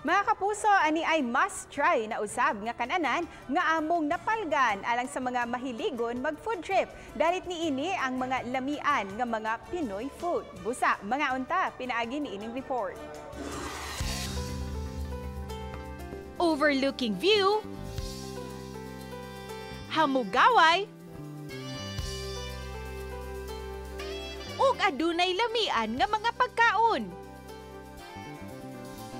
Mga kapuso, ani ay must-try na usab nga kananan nga among napalgan alang sa mga mahiligon mag-food trip. Dalit ni ini ang mga lamian nga mga Pinoy food. Busa, mga unta, pinaagi ni ining report. Overlooking view, hamugaway, ug adunay lamian nga mga pagkaon.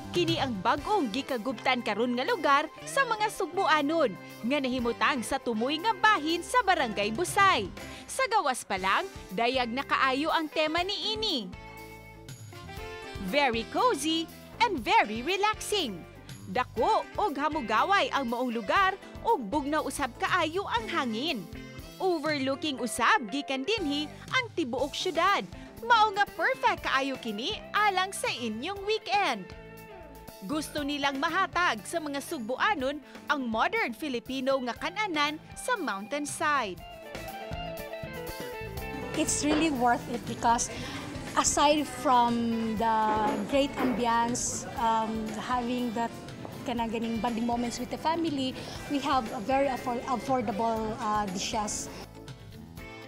Kini ang bag-ong gikagubtan karon nga lugar sa mga Sugboanon nga nahimutang sa tumoy nga bahin sa Barangay Busay. Sa gawas pa lang, dayag na kaayo ang tema ni ini. Very cozy and very relaxing. Dako og hamugaway ang maong lugar ug bugnaw usab kaayo ang hangin. Overlooking usab gikan dinhi ang tibuok syudad. Mao nga perfect kaayo kini alang sa inyong weekend. Gusto nilang mahatag sa mga Sugboanon ang modern Filipino nga kananan sa mountainside. It's really worth it because aside from the great ambience, having that ganing bonding moments with the family, we have a very affordable dishes.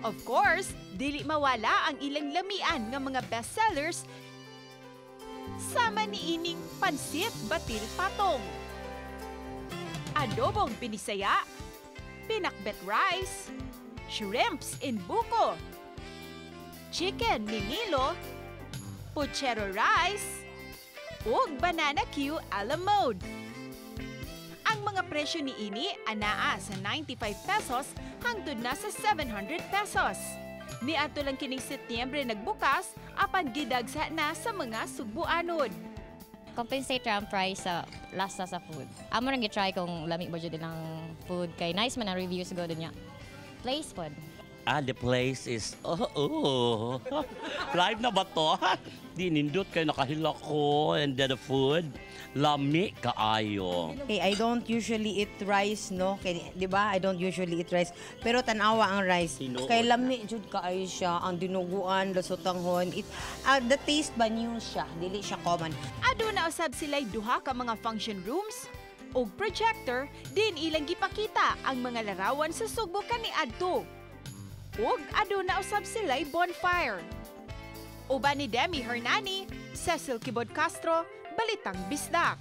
Of course, dili mawala ang ilang lamian nga mga bestsellers sama ni ining pansit batil patong, adobong pinisaya, pinakbet rice, shrimps in buko, chicken ninilo, puchero rice, ug banana Q a la mode. Ang mga presyo ni ini anaa sa 95 pesos hangtod na sa 700 pesos. Niadto lang kining Setyembre nagbukas apan gidagsa na sa mga Sugboanon. Compensate ang price sa lasa sa food. Amo nang gi-try kung lami ba jud ng food kay nice man ang reviews go din niya. Place food. The place is live na ba to? Di nindot kay nakahila ko and then the food lami kaayo. Okay, I don't usually eat rice, no? Kay, di ba? I don't usually eat rice. Pero tanawa ang rice. Kay lami jud kaayo siya, ang dinuguan, lusotanghon. The taste ba new siya? Dili siya common. Aduna usab sila'y duha ka mga function rooms ug projector din ilang gipakita ang mga larawan sa Sugbo kaniadto. Ug aduna usab sila'y bonfire. Uban ni Demi Hernani, Cecil Kibod Castro, Balitang Bisdak.